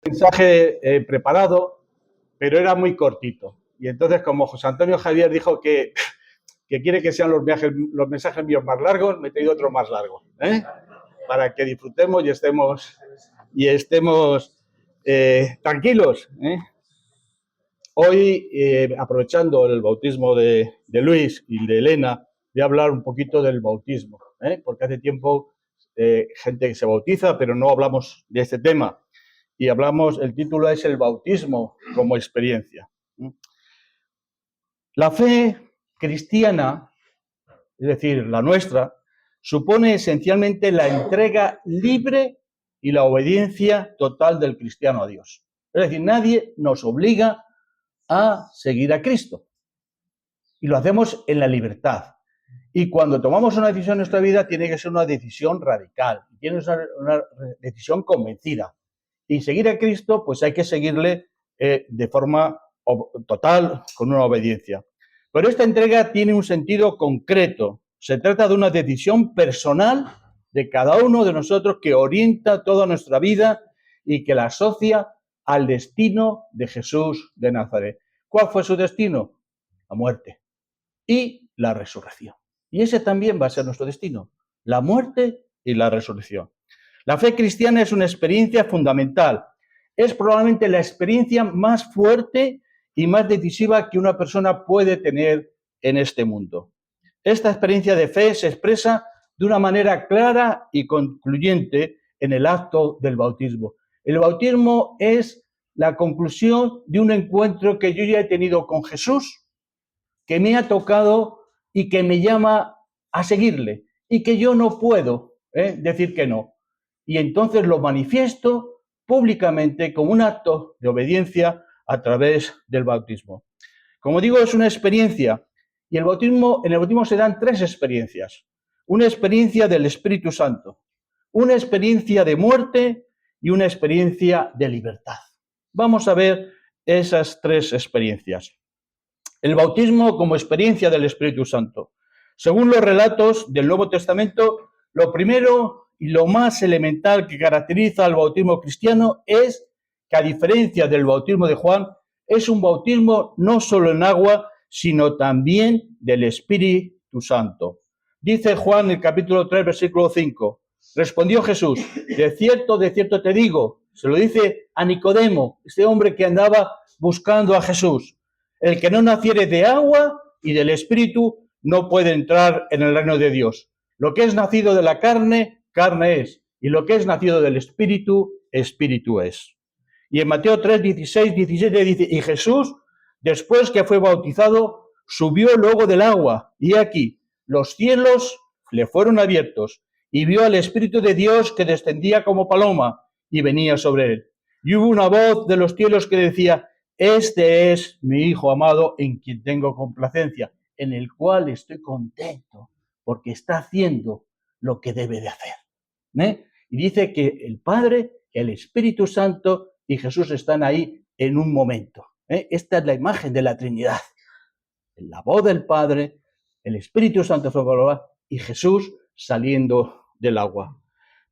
Mensaje preparado, pero era muy cortito. Y entonces, como José Antonio Javier dijo que quiere que sean los mensajes míos más largos, me he traído otro más largo, para que disfrutemos y estemos tranquilos. Hoy, aprovechando el bautismo de Luis y de Elena, voy a hablar un poquito del bautismo, porque hace tiempo gente que se bautiza, pero no hablamos de este tema. Y el título es el bautismo como experiencia. La fe cristiana, es decir, la nuestra, supone esencialmente la entrega libre y la obediencia total del cristiano a Dios. Es decir, nadie nos obliga a seguir a Cristo. Y lo hacemos en la libertad. Y cuando tomamos una decisión en nuestra vida, tiene que ser una decisión radical, tiene que ser una decisión convencida. Y seguir a Cristo, pues hay que seguirle de forma total, con una obediencia. Pero esta entrega tiene un sentido concreto. Se trata de una decisión personal de cada uno de nosotros que orienta toda nuestra vida y que la asocia al destino de Jesús de Nazaret. ¿Cuál fue su destino? La muerte y la resurrección. Y ese también va a ser nuestro destino, la muerte y la resurrección. La fe cristiana es una experiencia fundamental. Es probablemente la experiencia más fuerte y más decisiva que una persona puede tener en este mundo. Esta experiencia de fe se expresa de una manera clara y concluyente en el acto del bautismo. El bautismo es la conclusión de un encuentro que yo ya he tenido con Jesús, que me ha tocado y que me llama a seguirle y que yo no puedo decir que no. Y entonces lo manifiesto públicamente como un acto de obediencia a través del bautismo. Como digo, es una experiencia y en el bautismo se dan tres experiencias. Una experiencia del Espíritu Santo, una experiencia de muerte y una experiencia de libertad. Vamos a ver esas tres experiencias. El bautismo como experiencia del Espíritu Santo. Según los relatos del Nuevo Testamento, lo primero y lo más elemental que caracteriza al bautismo cristiano es que, a diferencia del bautismo de Juan, es un bautismo no solo en agua, sino también del Espíritu Santo. Dice Juan en el capítulo 3, versículo 5, respondió Jesús, de cierto te digo, se lo dice a Nicodemo, este hombre que andaba buscando a Jesús, el que no naciere de agua y del Espíritu no puede entrar en el reino de Dios. Lo que es nacido de la carne, carne es. Y lo que es nacido del Espíritu, Espíritu es. Y en Mateo 3, 16, 17 dice, y Jesús, después que fue bautizado, subió luego del agua. Y aquí, los cielos le fueron abiertos y vio al Espíritu de Dios que descendía como paloma y venía sobre él. Y hubo una voz de los cielos que decía, este es mi Hijo amado en quien tengo complacencia, en el cual estoy contento, porque está haciendo lo que debe de hacer. Y dice que el Padre, el Espíritu Santo y Jesús están ahí en un momento. Esta es la imagen de la Trinidad. La voz del Padre, el Espíritu Santo y Jesús saliendo del agua.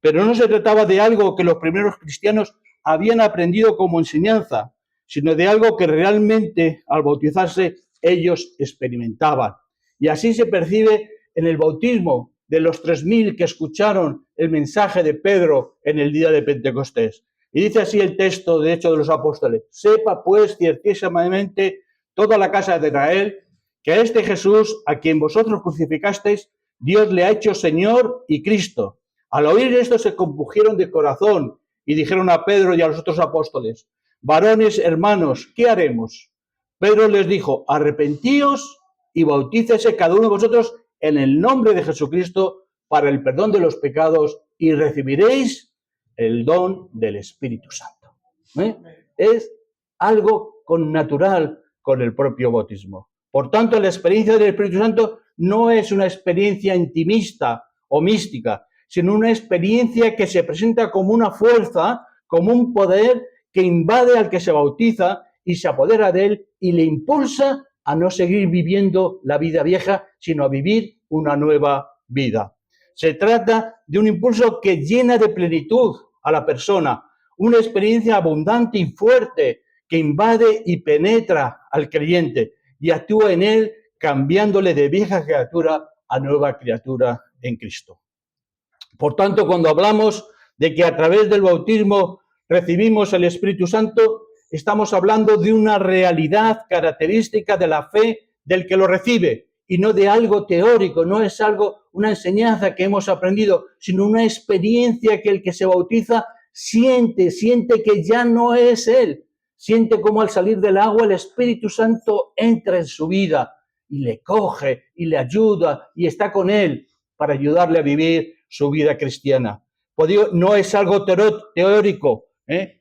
Pero no se trataba de algo que los primeros cristianos habían aprendido como enseñanza, sino de algo que realmente al bautizarse ellos experimentaban. Y así se percibe en el bautismo de los 3.000 que escucharon el mensaje de Pedro en el día de Pentecostés. Y dice así el texto de Hechos de los Apóstoles, sepa pues ciertísimamente toda la casa de Israel que a este Jesús, a quien vosotros crucificasteis, Dios le ha hecho Señor y Cristo. Al oír esto se compungieron de corazón y dijeron a Pedro y a los otros apóstoles, varones hermanos, ¿qué haremos? Pedro les dijo, arrepentíos y bautícese cada uno de vosotros en el nombre de Jesucristo para el perdón de los pecados y recibiréis el don del Espíritu Santo. Es algo connatural con el propio bautismo. Por tanto, la experiencia del Espíritu Santo no es una experiencia intimista o mística, sino una experiencia que se presenta como una fuerza, como un poder que invade al que se bautiza y se apodera de él y le impulsa a no seguir viviendo la vida vieja, sino a vivir una nueva vida. Se trata de un impulso que llena de plenitud a la persona, una experiencia abundante y fuerte que invade y penetra al creyente y actúa en él cambiándole de vieja criatura a nueva criatura en Cristo. Por tanto, cuando hablamos de que a través del bautismo recibimos el Espíritu Santo, estamos hablando de una realidad característica de la fe del que lo recibe y no de algo teórico, no es algo, una enseñanza que hemos aprendido, sino una experiencia que el que se bautiza siente que ya no es él, siente como al salir del agua el Espíritu Santo entra en su vida y le coge y le ayuda y está con él para ayudarle a vivir su vida cristiana. No es algo teórico,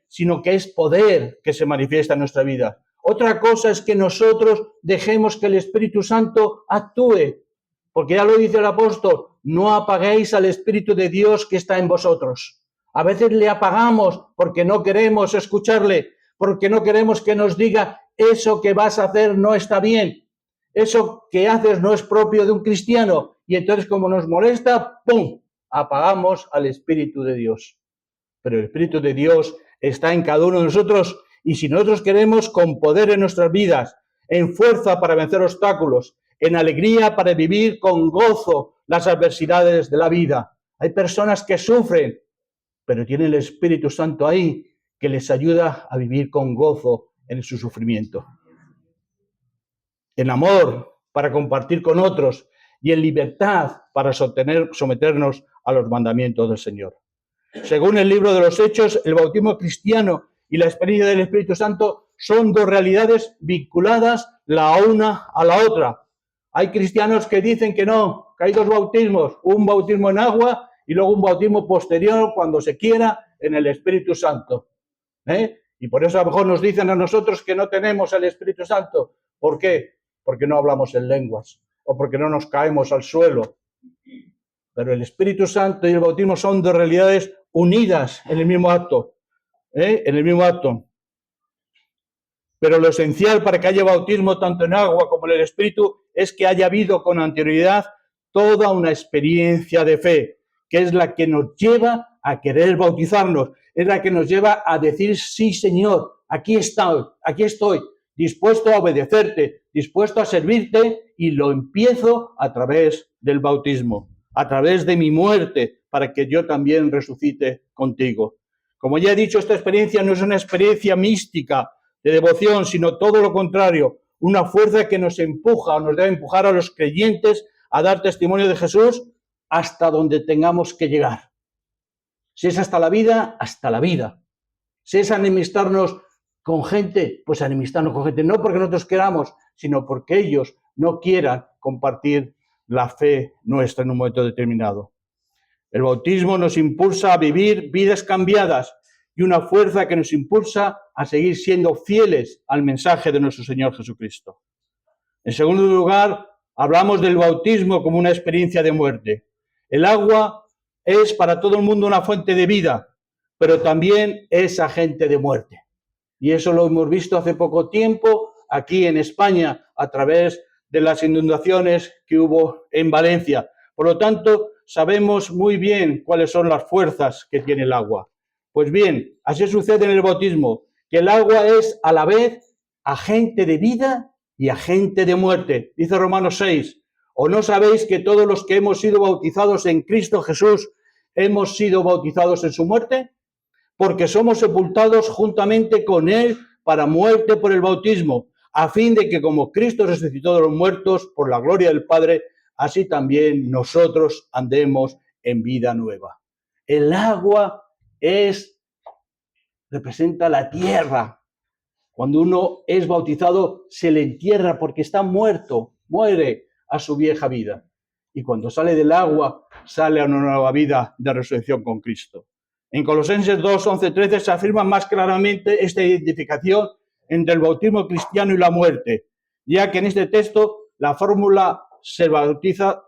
sino que es poder que se manifiesta en nuestra vida. Otra cosa es que nosotros dejemos que el Espíritu Santo actúe, porque ya lo dice el apóstol, no apaguéis al Espíritu de Dios que está en vosotros. A veces le apagamos porque no queremos escucharle, porque no queremos que nos diga eso que vas a hacer no está bien, eso que haces no es propio de un cristiano, y entonces como nos molesta, ¡pum!, apagamos al Espíritu de Dios. Pero el Espíritu de Dios está en cada uno de nosotros y si nosotros queremos con poder en nuestras vidas, en fuerza para vencer obstáculos, en alegría para vivir con gozo las adversidades de la vida. Hay personas que sufren, pero tienen el Espíritu Santo ahí que les ayuda a vivir con gozo en su sufrimiento. En amor para compartir con otros y en libertad para someternos a los mandamientos del Señor. Según el libro de los Hechos, el bautismo cristiano y la experiencia del Espíritu Santo son dos realidades vinculadas la una a la otra. Hay cristianos que dicen que no, que hay dos bautismos, un bautismo en agua y luego un bautismo posterior, cuando se quiera, en el Espíritu Santo. Y por eso a lo mejor nos dicen a nosotros que no tenemos el Espíritu Santo. ¿Por qué? Porque no hablamos en lenguas o porque no nos caemos al suelo. Pero el Espíritu Santo y el bautismo son dos realidades unidas en el mismo acto. En el mismo acto. Pero lo esencial para que haya bautismo tanto en agua como en el Espíritu es que haya habido con anterioridad toda una experiencia de fe, que es la que nos lleva a querer bautizarnos, es la que nos lleva a decir, sí, Señor, aquí estoy, dispuesto a obedecerte, dispuesto a servirte, y lo empiezo a través del bautismo, a través de mi muerte, para que yo también resucite contigo. Como ya he dicho, esta experiencia no es una experiencia mística de devoción, sino todo lo contrario, una fuerza que nos empuja o nos debe empujar a los creyentes a dar testimonio de Jesús hasta donde tengamos que llegar. Si es hasta la vida, hasta la vida. Si es enemistarnos con gente, pues enemistarnos con gente, no porque nosotros queramos, sino porque ellos no quieran compartir la fe nuestra en un momento determinado. El bautismo nos impulsa a vivir vidas cambiadas y una fuerza que nos impulsa a seguir siendo fieles al mensaje de nuestro Señor Jesucristo. En segundo lugar, hablamos del bautismo como una experiencia de muerte. El agua es para todo el mundo una fuente de vida, pero también es agente de muerte. Y eso lo hemos visto hace poco tiempo aquí en España a través de las inundaciones que hubo en Valencia. Por lo tanto, sabemos muy bien cuáles son las fuerzas que tiene el agua. Pues bien, así sucede en el bautismo, que el agua es a la vez agente de vida y agente de muerte. Dice Romanos 6, ¿o no sabéis que todos los que hemos sido bautizados en Cristo Jesús hemos sido bautizados en su muerte? Porque somos sepultados juntamente con Él para muerte por el bautismo, a fin de que como Cristo resucitó de los muertos por la gloria del Padre, así también nosotros andemos en vida nueva. El agua representa la tierra. Cuando uno es bautizado, se le entierra porque está muerto, muere a su vieja vida. Y cuando sale del agua, sale a una nueva vida de resurrección con Cristo. En Colosenses 2, 11, 13 se afirma más claramente esta identificación entre el bautismo cristiano y la muerte, ya que en este texto la fórmula ser bautizado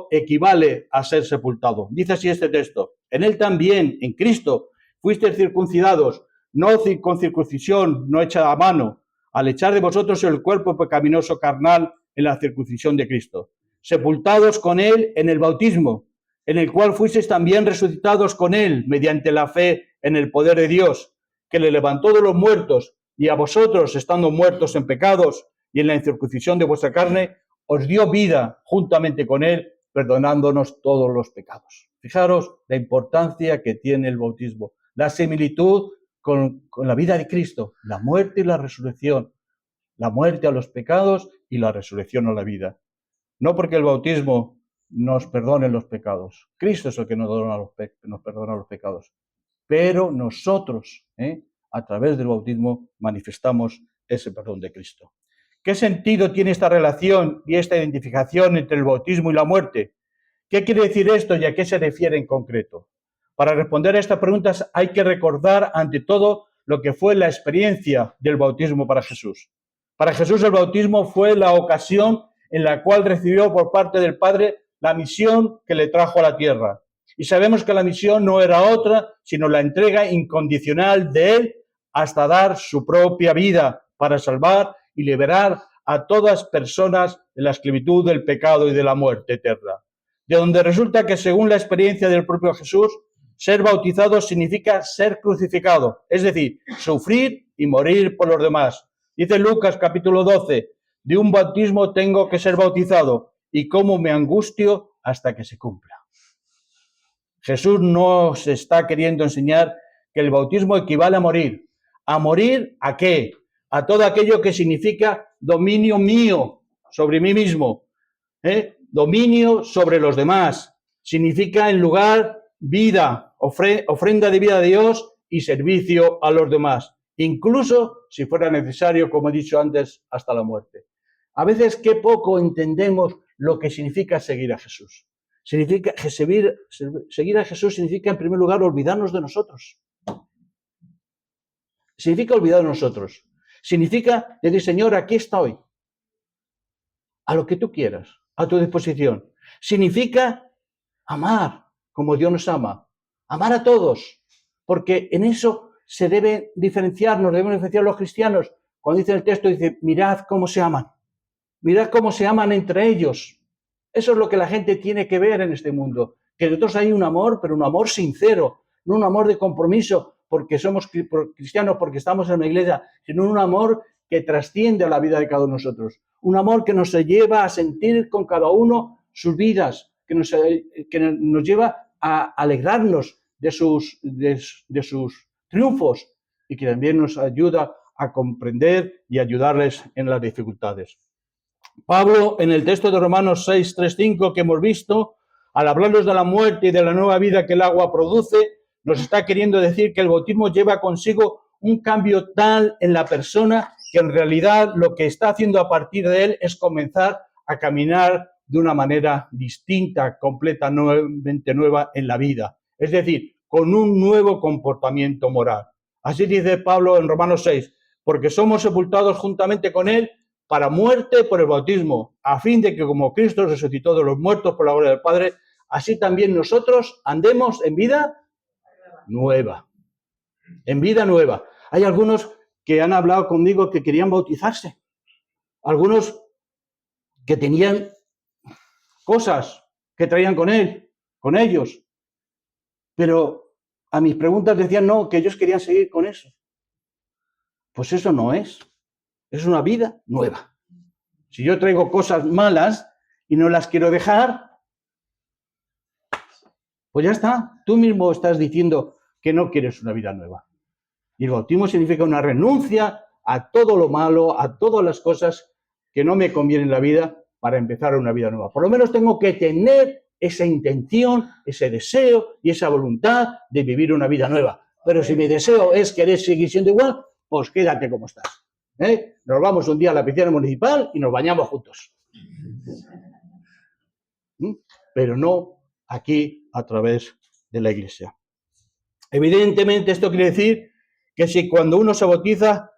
equivale a ser sepultado. Dice así este texto: en él también, en Cristo, fuisteis circuncidados, no con circuncisión no hecha a mano, al echar de vosotros el cuerpo pecaminoso carnal en la circuncisión de Cristo, sepultados con él en el bautismo, en el cual fuisteis también resucitados con él mediante la fe en el poder de Dios, que le levantó de los muertos, y a vosotros, estando muertos en pecados y en la incircuncisión de vuestra carne, os dio vida juntamente con él, perdonándonos todos los pecados. Fijaros la importancia que tiene el bautismo, la similitud con la vida de Cristo, la muerte y la resurrección, la muerte a los pecados y la resurrección a la vida. No porque el bautismo nos perdone los pecados, Cristo es el que nos perdona los pecados, pero nosotros, a través del bautismo, manifestamos ese perdón de Cristo. ¿Qué sentido tiene esta relación y esta identificación entre el bautismo y la muerte? ¿Qué quiere decir esto y a qué se refiere en concreto? Para responder a estas preguntas hay que recordar ante todo lo que fue la experiencia del bautismo para Jesús. Para Jesús el bautismo fue la ocasión en la cual recibió por parte del Padre la misión que le trajo a la tierra. Y sabemos que la misión no era otra, sino la entrega incondicional de Él hasta dar su propia vida para salvar y liberar a todas personas de la esclavitud del pecado y de la muerte eterna. De donde resulta que, según la experiencia del propio Jesús, ser bautizado significa ser crucificado, es decir, sufrir y morir por los demás. Dice Lucas capítulo 12, de un bautismo tengo que ser bautizado y cómo me angustio hasta que se cumpla. Jesús nos está queriendo enseñar que el bautismo equivale a morir. ¿A morir a qué? A todo aquello que significa dominio mío sobre mí mismo, dominio sobre los demás. Significa en lugar vida, ofrenda de vida a Dios y servicio a los demás. Incluso si fuera necesario, como he dicho antes, hasta la muerte. A veces qué poco entendemos lo que significa seguir a Jesús. Significa que seguir a Jesús significa, en primer lugar, olvidarnos de nosotros. Significa olvidar de nosotros. Significa decir, Señor, aquí estoy. A lo que tú quieras, a tu disposición. Significa amar como Dios nos ama. Amar a todos. Porque en eso se debe diferenciar, nos debemos diferenciar los cristianos. Cuando dice el texto, dice, mirad cómo se aman. Mirad cómo se aman entre ellos. Eso es lo que la gente tiene que ver en este mundo. Que nosotros hay un amor, pero un amor sincero, no un amor de compromiso porque somos cristianos, porque estamos en la iglesia, sino un amor que trasciende a la vida de cada uno de nosotros. Un amor que nos lleva a sentir con cada uno sus vidas, que nos lleva a alegrarnos de sus triunfos y que también nos ayuda a comprender y ayudarles en las dificultades. Pablo, en el texto de Romanos 6, 3, 5 que hemos visto, al hablarnos de la muerte y de la nueva vida que el agua produce, nos está queriendo decir que el bautismo lleva consigo un cambio tal en la persona que en realidad lo que está haciendo a partir de él es comenzar a caminar de una manera distinta, completamente nueva en la vida. Es decir, con un nuevo comportamiento moral. Así dice Pablo en Romanos 6, porque somos sepultados juntamente con él para muerte por el bautismo, a fin de que como Cristo resucitó de los muertos por la gloria del Padre, así también nosotros andemos en vida nueva. En vida nueva. Hay algunos que han hablado conmigo que querían bautizarse. Algunos que tenían cosas que traían con ellos. Pero a mis preguntas decían no, que ellos querían seguir con eso. Pues eso no es. Es una vida nueva. Si yo traigo cosas malas y no las quiero dejar, pues ya está. Tú mismo estás diciendo que no quieres una vida nueva. Y el bautismo significa una renuncia a todo lo malo, a todas las cosas que no me convienen en la vida para empezar una vida nueva. Por lo menos tengo que tener esa intención, ese deseo y esa voluntad de vivir una vida nueva. Pero si mi deseo es querer seguir siendo igual, pues quédate como estás. Nos vamos un día a la piscina municipal y nos bañamos juntos. Pero no aquí a través de la iglesia. Evidentemente esto quiere decir que si cuando uno se bautiza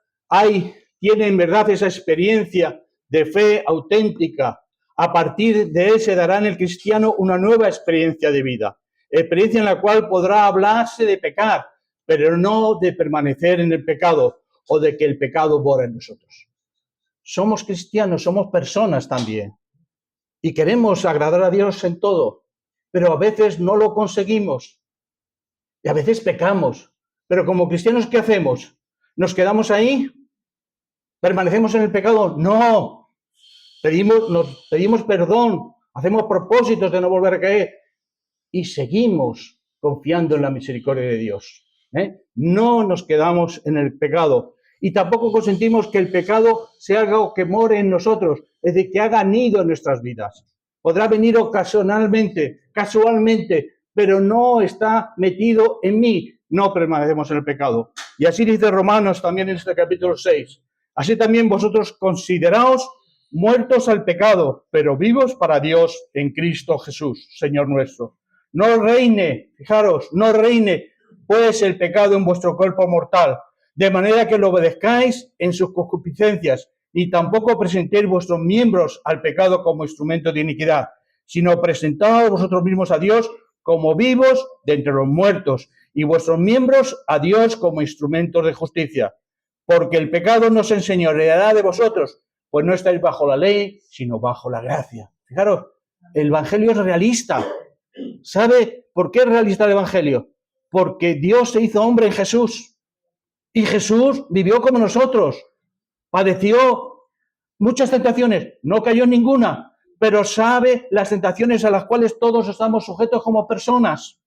tiene en verdad esa experiencia de fe auténtica, a partir de él se dará en el cristiano una nueva experiencia de vida, experiencia en la cual podrá hablarse de pecar, pero no de permanecer en el pecado o de que el pecado mora en nosotros. Somos cristianos, somos personas también y queremos agradar a Dios en todo. pero a veces no lo conseguimos. Y a veces pecamos. Pero como cristianos, ¿qué hacemos? ¿Nos quedamos ahí? ¿Permanecemos en el pecado? No. Nos pedimos perdón, hacemos propósitos de no volver a caer y seguimos confiando en la misericordia de Dios. No nos quedamos en el pecado y tampoco consentimos que el pecado sea algo que more en nosotros, es decir, que haga nido en nuestras vidas. Podrá venir ocasionalmente, casualmente, pero no está metido en mí. No permanecemos en el pecado. Y así dice Romanos también en este capítulo 6. Así también vosotros consideraos muertos al pecado, pero vivos para Dios en Cristo Jesús, Señor nuestro. No reine, fijaros, no reine pues el pecado en vuestro cuerpo mortal, de manera que lo obedezcáis en sus concupiscencias, ni tampoco presentéis vuestros miembros al pecado como instrumento de iniquidad, sino presentaos vosotros mismos a Dios como vivos de entre los muertos, y vuestros miembros a Dios como instrumentos de justicia. Porque el pecado no se enseñoreará de vosotros, pues no estáis bajo la ley, sino bajo la gracia. Fijaros, el Evangelio es realista. ¿Sabe por qué es realista el Evangelio? Porque Dios se hizo hombre en Jesús. Y Jesús vivió como nosotros. Padeció muchas tentaciones, no cayó en ninguna, pero sabe las tentaciones a las cuales todos estamos sujetos como personas.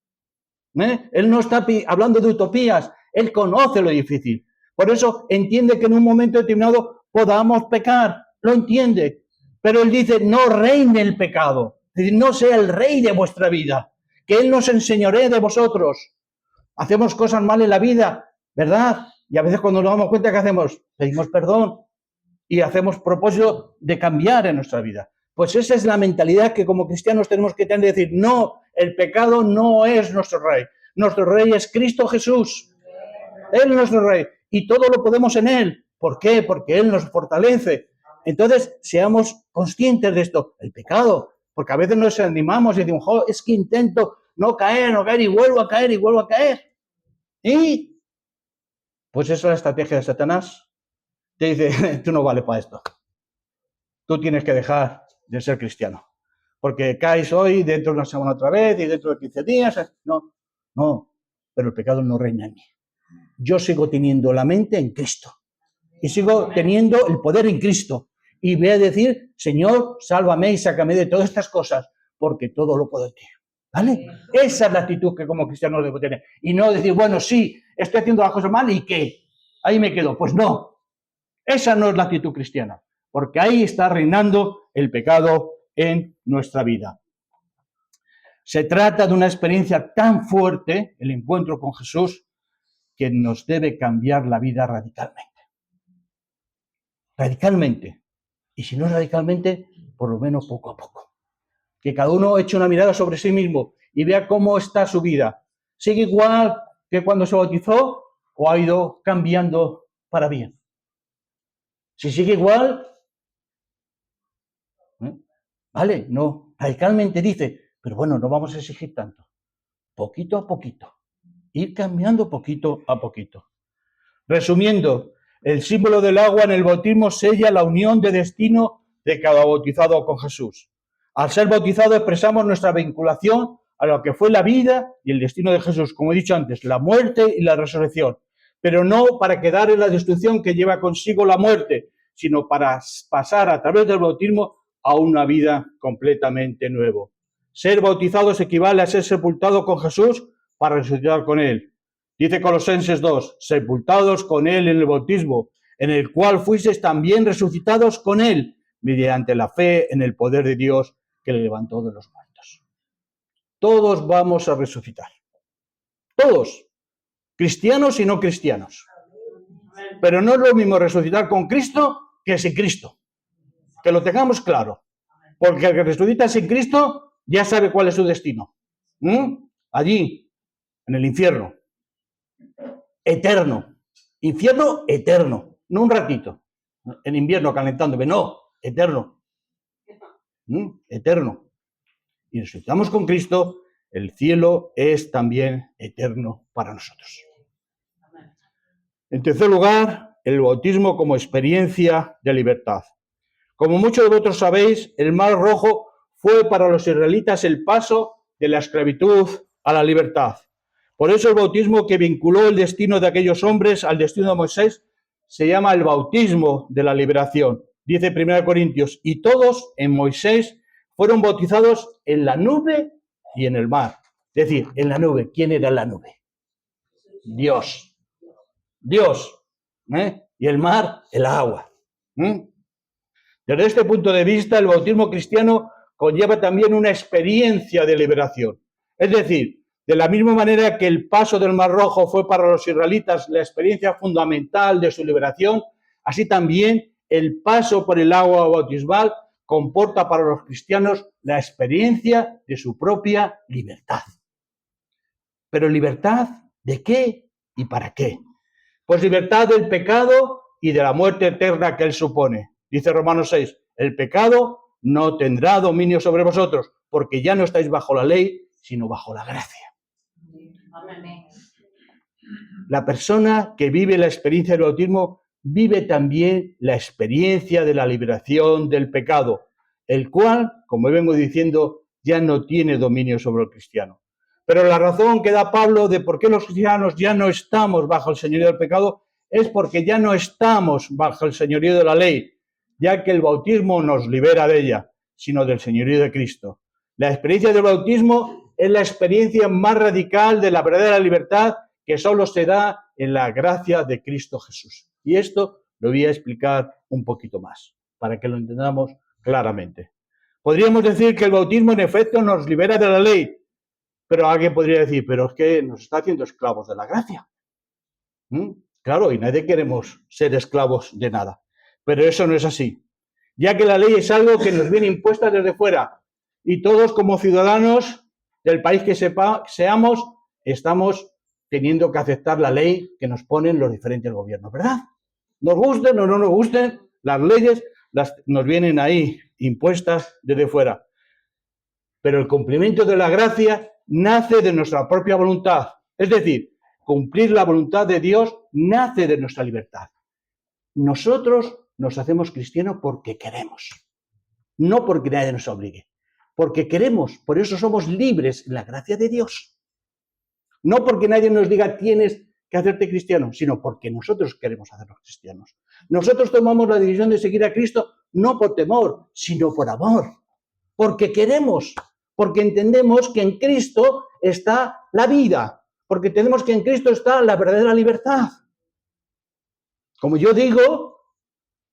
Él no está hablando de utopías, él conoce lo difícil. Por eso entiende que en un momento determinado podamos pecar, lo entiende. Pero él dice, no reine el pecado, es decir, no sea el rey de vuestra vida, que él nos enseñoree de vosotros. Hacemos cosas mal en la vida, ¿verdad? Y a veces cuando nos damos cuenta, ¿qué hacemos? Pedimos perdón y hacemos propósito de cambiar en nuestra vida. Pues esa es la mentalidad que como cristianos tenemos que tener, de decir, no, el pecado no es nuestro rey. Nuestro rey es Cristo Jesús. Él es nuestro rey y todo lo podemos en él. ¿Por qué? Porque él nos fortalece. Entonces, seamos conscientes de esto. El pecado, porque a veces nos animamos y decimos, oh, es que intento no caer y vuelvo a caer y vuelvo a caer. Y pues esa es la estrategia de Satanás. Te dice, tú no vales para esto. Tú tienes que dejar de ser cristiano. Porque caes hoy, dentro de una semana otra vez, y dentro de 15 días. No, pero el pecado no reina en mí. Yo sigo teniendo la mente en Cristo. Y sigo teniendo el poder en Cristo. Y voy a decir, Señor, sálvame y sácame de todas estas cosas, porque todo lo puedo en ti. ¿Vale? Esa es la actitud que como cristiano debo tener. Y no decir, bueno, sí, estoy haciendo las cosas mal, ¿y qué? Ahí me quedo. Pues no. Esa no es la actitud cristiana, porque ahí está reinando el pecado en nuestra vida. Se trata de una experiencia tan fuerte, el encuentro con Jesús, que nos debe cambiar la vida radicalmente. Radicalmente. Y si no radicalmente, por lo menos poco a poco. Que cada uno eche una mirada sobre sí mismo y vea cómo está su vida. ¿Sigue igual que cuando se bautizó o ha ido cambiando para bien? Si sigue igual, vale, no, radicalmente dice, pero bueno, no vamos a exigir tanto. Poquito a poquito. Ir cambiando poquito a poquito. Resumiendo, el símbolo del agua en el bautismo sella la unión de destino de cada bautizado con Jesús. Al ser bautizado expresamos nuestra vinculación a lo que fue la vida y el destino de Jesús, como he dicho antes, la muerte y la resurrección, pero no para quedar en la destrucción que lleva consigo la muerte, sino para pasar a través del bautismo a una vida completamente nueva. Ser bautizados equivale a ser sepultado con Jesús para resucitar con él. Dice Colosenses 2, sepultados con él en el bautismo, en el cual fuisteis también resucitados con él, mediante la fe en el poder de Dios que le levantó de los muertos. Todos vamos a resucitar. Todos. Cristianos y no cristianos. Pero no es lo mismo resucitar con Cristo que sin Cristo. Que lo tengamos claro. Porque el que resucita sin Cristo ya sabe cuál es su destino. Allí, en el infierno. Eterno. Infierno eterno. No un ratito. En invierno calentándome. No, eterno. Eterno. Y resucitamos con Cristo, el cielo es también eterno para nosotros. En tercer lugar, el bautismo como experiencia de libertad. Como muchos de vosotros sabéis, el Mar Rojo fue para los israelitas el paso de la esclavitud a la libertad. Por eso el bautismo que vinculó el destino de aquellos hombres al destino de Moisés se llama el bautismo de la liberación. Dice 1 Corintios, y todos en Moisés fueron bautizados en la nube y en el mar. Es decir, en la nube. ¿Quién era la nube? Dios. Dios. Y el mar, el agua. Desde este punto de vista, el bautismo cristiano conlleva también una experiencia de liberación. Es decir, de la misma manera que el paso del Mar Rojo fue para los israelitas la experiencia fundamental de su liberación, así también el paso por el agua bautismal comporta para los cristianos la experiencia de su propia libertad. ¿Pero libertad de qué y para qué? Pues libertad del pecado y de la muerte eterna que él supone. Dice Romanos 6, el pecado no tendrá dominio sobre vosotros, porque ya no estáis bajo la ley, sino bajo la gracia. Amén. La persona que vive la experiencia del bautismo vive también la experiencia de la liberación del pecado, el cual, como vengo diciendo, ya no tiene dominio sobre el cristiano. Pero la razón que da Pablo de por qué los cristianos ya no estamos bajo el señorío del pecado es porque ya no estamos bajo el señorío de la ley, ya que el bautismo nos libera de ella, sino del señorío de Cristo. La experiencia del bautismo es la experiencia más radical de la verdadera libertad que solo se da en la gracia de Cristo Jesús. Y esto lo voy a explicar un poquito más, para que lo entendamos claramente. Podríamos decir que el bautismo en efecto nos libera de la ley, pero alguien podría decir, pero es que nos está haciendo esclavos de la gracia. Claro, y nadie queremos ser esclavos de nada. Pero eso no es así, ya que la ley es algo que nos viene impuesta desde fuera y todos como ciudadanos del país que seamos, estamos teniendo que aceptar la ley que nos ponen los diferentes gobiernos, ¿verdad? Nos gusten o no nos gusten, las leyes nos vienen ahí impuestas desde fuera. Pero el cumplimiento de la gracia nace de nuestra propia voluntad. Es decir, cumplir la voluntad de Dios nace de nuestra libertad. Nosotros nos hacemos cristianos porque queremos, no porque nadie nos obligue, porque queremos, por eso somos libres en la gracia de Dios. No porque nadie nos diga tienes que hacerte cristiano, sino porque nosotros queremos hacernos cristianos. Nosotros tomamos la decisión de seguir a Cristo no por temor, sino por amor, porque queremos, porque entendemos que en Cristo está la vida, porque entendemos que en Cristo está la verdadera libertad. Como yo digo,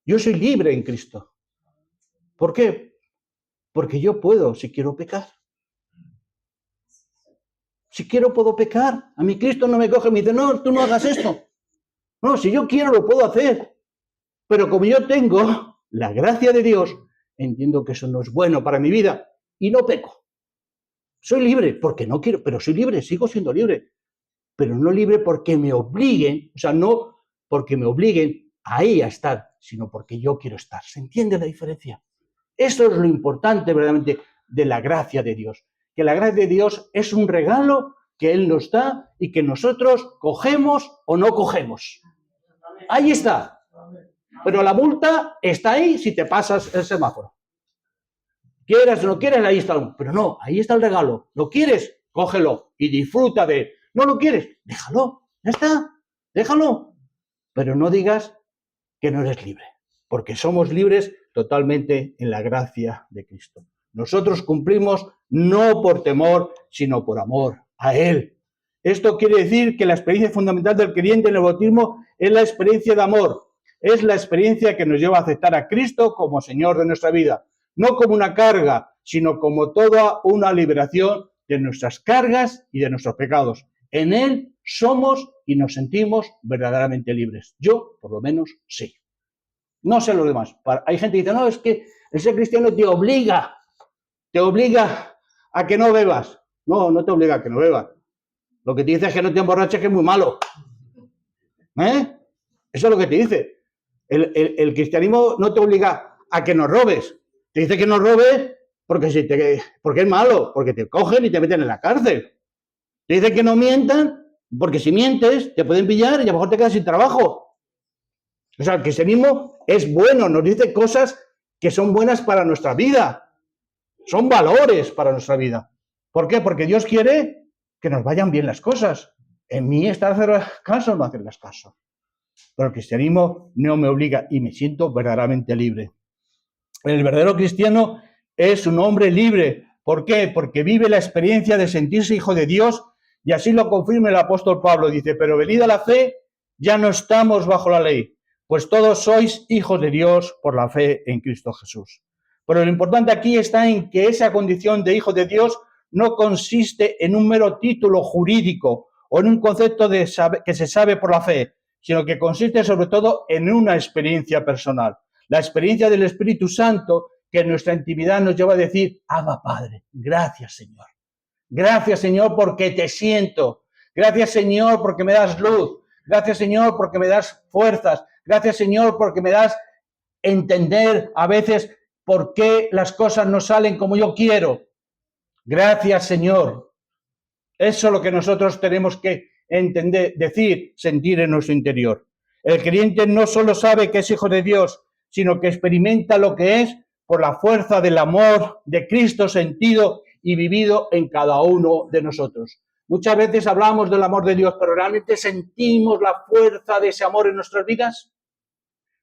yo soy libre en Cristo. ¿Por qué? Porque yo puedo, si quiero, pecar. Si quiero, puedo pecar. A mí Cristo no me coge y me dice, no, tú no hagas esto. No, si yo quiero, lo puedo hacer. Pero como yo tengo la gracia de Dios, entiendo que eso no es bueno para mi vida y no peco. Soy libre porque no quiero, pero soy libre, sigo siendo libre. Pero no libre porque me obliguen, o sea, no porque me obliguen ahí a estar, sino porque yo quiero estar. ¿Se entiende la diferencia? Eso es lo importante verdaderamente de la gracia de Dios. Que la gracia de Dios es un regalo que Él nos da y que nosotros cogemos o no cogemos. Ahí está. Pero la multa está ahí si te pasas el semáforo. Quieras o no quieras, ahí está. Pero no, ahí está el regalo. ¿Lo quieres? Cógelo y disfruta de él. ¿No lo quieres? Déjalo. Ya está. Déjalo. Pero no digas que no eres libre, porque somos libres totalmente en la gracia de Cristo. Nosotros cumplimos no por temor, sino por amor a Él. Esto quiere decir que la experiencia fundamental del creyente en el bautismo es la experiencia de amor. Es la experiencia que nos lleva a aceptar a Cristo como Señor de nuestra vida. No como una carga, sino como toda una liberación de nuestras cargas y de nuestros pecados. En Él somos y nos sentimos verdaderamente libres. Yo, por lo menos, sí. No sé los demás. Hay gente que dice, no, es que el ser cristiano te obliga a que no bebas. No, no te obliga a que no bebas. Lo que te dice es que no te emborraches, que es muy malo. Eso es lo que te dice. El cristianismo no te obliga a que no robes. Te dice que no robes porque es malo, porque te cogen y te meten en la cárcel. Te dice que no mientan porque si mientes te pueden pillar y a lo mejor te quedas sin trabajo. O sea, el cristianismo es bueno, nos dice cosas que son buenas para nuestra vida. Son valores para nuestra vida. ¿Por qué? Porque Dios quiere que nos vayan bien las cosas. En mí está hacer caso o no hacerles caso. Pero el cristianismo no me obliga y me siento verdaderamente libre. El verdadero cristiano es un hombre libre. ¿Por qué? Porque vive la experiencia de sentirse hijo de Dios, y así lo confirma el apóstol Pablo. Dice, pero venida la fe, ya no estamos bajo la ley, pues todos sois hijos de Dios por la fe en Cristo Jesús. Pero lo importante aquí está en que esa condición de hijo de Dios no consiste en un mero título jurídico o en un concepto que se sabe por la fe, sino que consiste sobre todo en una experiencia personal. La experiencia del Espíritu Santo que en nuestra intimidad nos lleva a decir, Abba Padre, gracias Señor. Gracias Señor porque te siento. Gracias Señor porque me das luz. Gracias Señor porque me das fuerzas. Gracias Señor porque me das entender a veces por qué las cosas no salen como yo quiero. Gracias Señor. Eso es lo que nosotros tenemos que entender, decir, sentir en nuestro interior. El creyente no solo sabe que es hijo de Dios, sino que experimenta lo que es por la fuerza del amor de Cristo sentido y vivido en cada uno de nosotros. Muchas veces hablamos del amor de Dios, pero ¿realmente sentimos la fuerza de ese amor en nuestras vidas?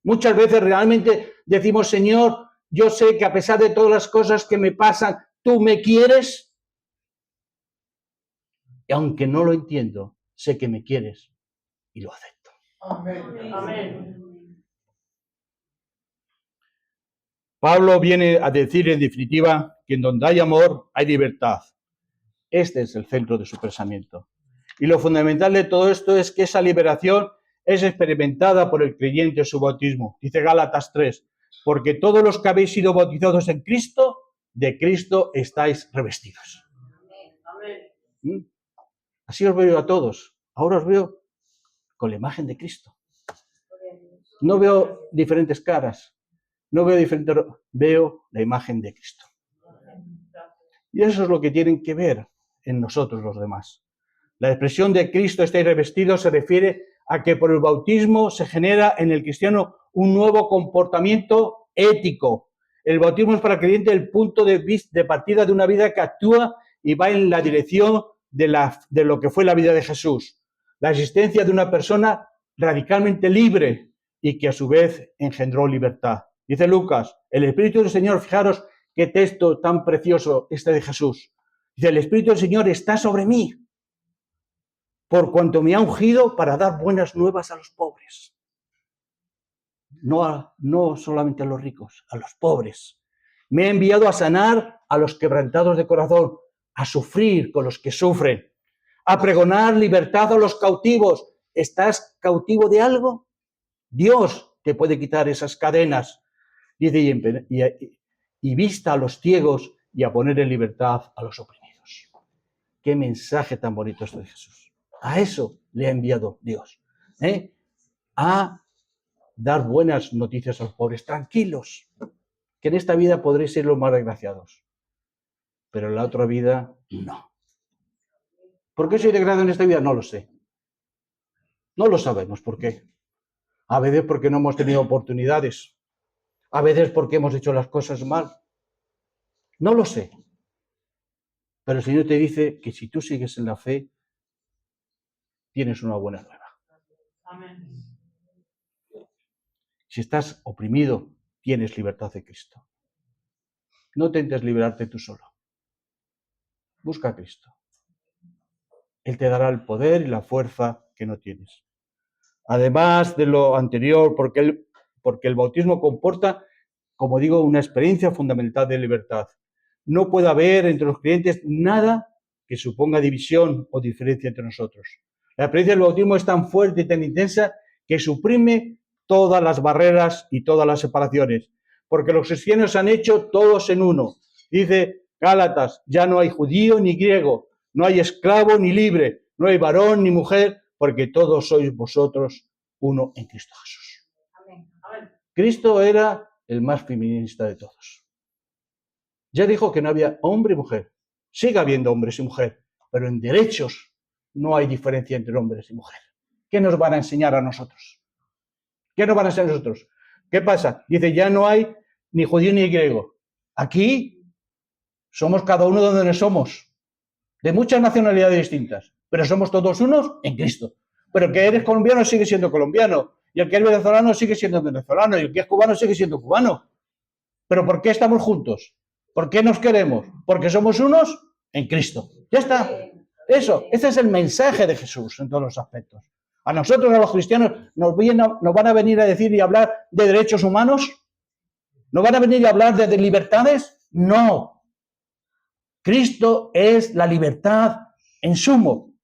Muchas veces realmente decimos, Señor, yo sé que a pesar de todas las cosas que me pasan, ¿tú me quieres? Y aunque no lo entiendo, sé que me quieres y lo acepto. Amén. Amén. Pablo viene a decir en definitiva que en donde hay amor hay libertad. Este es el centro de su pensamiento. Y lo fundamental de todo esto es que esa liberación es experimentada por el creyente en su bautismo. Dice Gálatas 3, porque todos los que habéis sido bautizados en Cristo, de Cristo estáis revestidos. Amén. Así os veo a todos. Ahora os veo con la imagen de Cristo. No veo diferentes caras, no veo diferentes, veo la imagen de Cristo. Y eso es lo que tienen que ver en nosotros los demás. La expresión de Cristo estáis revestidos se refiere a que por el bautismo se genera en el cristiano un nuevo comportamiento ético. El bautismo es para el creyente el punto de partida de una vida que actúa y va en la dirección de lo que fue la vida de Jesús. La existencia de una persona radicalmente libre y que a su vez engendró libertad. Dice Lucas, el Espíritu del Señor, fijaros qué texto tan precioso este de Jesús. Dice, el Espíritu del Señor está sobre mí, por cuanto me ha ungido para dar buenas nuevas a los pobres. No solamente a los ricos, a los pobres. Me ha enviado a sanar a los quebrantados de corazón, a sufrir con los que sufren, a pregonar libertad a los cautivos. ¿Estás cautivo de algo? Dios te puede quitar esas cadenas. Dice, y vista a los ciegos y a poner en libertad a los oprimidos. Qué mensaje tan bonito esto de Jesús. A eso le ha enviado Dios. A dar buenas noticias a los pobres. Tranquilos, que en esta vida podréis ser los más desgraciados. Pero en la otra vida, no. ¿Por qué soy desgraciado en esta vida? No lo sé. No lo sabemos por qué. A veces porque no hemos tenido oportunidades. A veces porque hemos hecho las cosas mal. No lo sé. Pero el Señor te dice que si tú sigues en la fe, tienes una buena nueva. Amén. Si estás oprimido, tienes libertad de Cristo. No intentes liberarte tú solo. Busca a Cristo. Él te dará el poder y la fuerza que no tienes. Además de lo anterior, porque el bautismo comporta, como digo, una experiencia fundamental de libertad. No puede haber entre los creyentes nada que suponga división o diferencia entre nosotros. La experiencia del bautismo es tan fuerte y tan intensa que suprime todas las barreras y todas las separaciones, porque los cristianos se han hecho todos en uno. Dice Gálatas, ya no hay judío ni griego, no hay esclavo ni libre, no hay varón ni mujer, porque todos sois vosotros uno en Cristo Jesús. Amén. Amén. Cristo era el más feminista de todos. Ya dijo que no había hombre y mujer. Sigue habiendo hombres y mujeres, pero en derechos no hay diferencia entre hombres y mujeres. ¿Qué nos van a enseñar a nosotros? ¿Qué nos van a enseñar a nosotros? ¿Qué pasa? Dice, ya no hay ni judío ni griego. Aquí somos cada uno donde somos. de muchas nacionalidades distintas, pero somos todos unos en Cristo. Pero el que eres colombiano sigue siendo colombiano, y el que es venezolano sigue siendo venezolano, y el que es cubano sigue siendo cubano. ¿Pero por qué estamos juntos? ¿Por qué nos queremos? Porque somos unos en Cristo. Ya está. Eso, ese es el mensaje de Jesús en todos los aspectos. A nosotros, a los cristianos, nos van a venir a decir y hablar de derechos humanos. ¿Nos van a venir a hablar de libertades? No. Cristo es la libertad en sumo,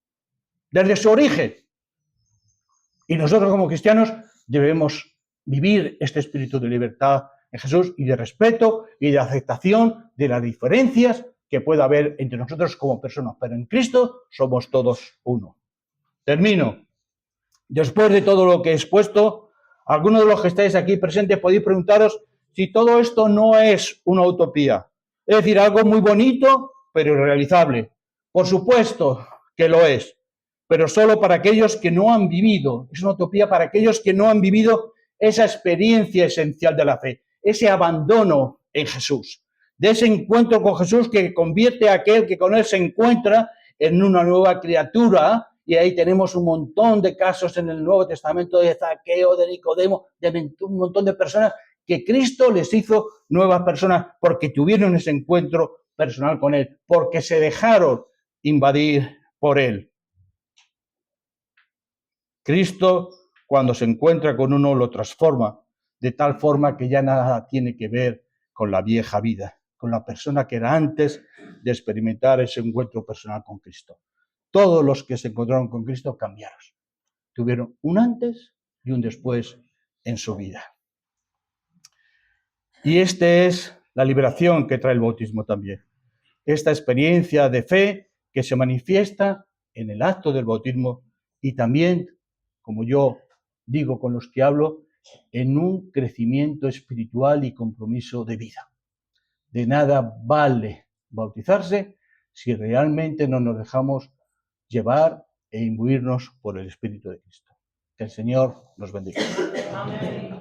desde su origen. Y nosotros como cristianos debemos vivir este espíritu de libertad en Jesús y de respeto y de aceptación de las diferencias que pueda haber entre nosotros como personas. Pero en Cristo somos todos uno. Termino. Después de todo lo que he expuesto, algunos de los que estáis aquí presentes podéis preguntaros si todo esto no es una utopía. Es decir, algo muy bonito, pero irrealizable. Por supuesto que lo es, pero solo para aquellos que no han vivido. Es una utopía para aquellos que no han vivido esa experiencia esencial de la fe, ese abandono en Jesús, de ese encuentro con Jesús que convierte a aquel que con él se encuentra en una nueva criatura. Y ahí tenemos un montón de casos en el Nuevo Testamento de Zaqueo, de Nicodemo, de un montón de personas que Cristo les hizo nuevas personas porque tuvieron ese encuentro personal con él, porque se dejaron invadir por él. Cristo, cuando se encuentra con uno, lo transforma de tal forma que ya nada tiene que ver con la vieja vida, con la persona que era antes de experimentar ese encuentro personal con Cristo. Todos los que se encontraron con Cristo cambiaron. Tuvieron un antes y un después en su vida. Y esta es la liberación que trae el bautismo también. Esta experiencia de fe que se manifiesta en el acto del bautismo y también, como yo digo con los que hablo, en un crecimiento espiritual y compromiso de vida. De nada vale bautizarse si realmente no nos dejamos llevar e imbuirnos por el Espíritu de Cristo. Que el Señor nos bendiga. Amén.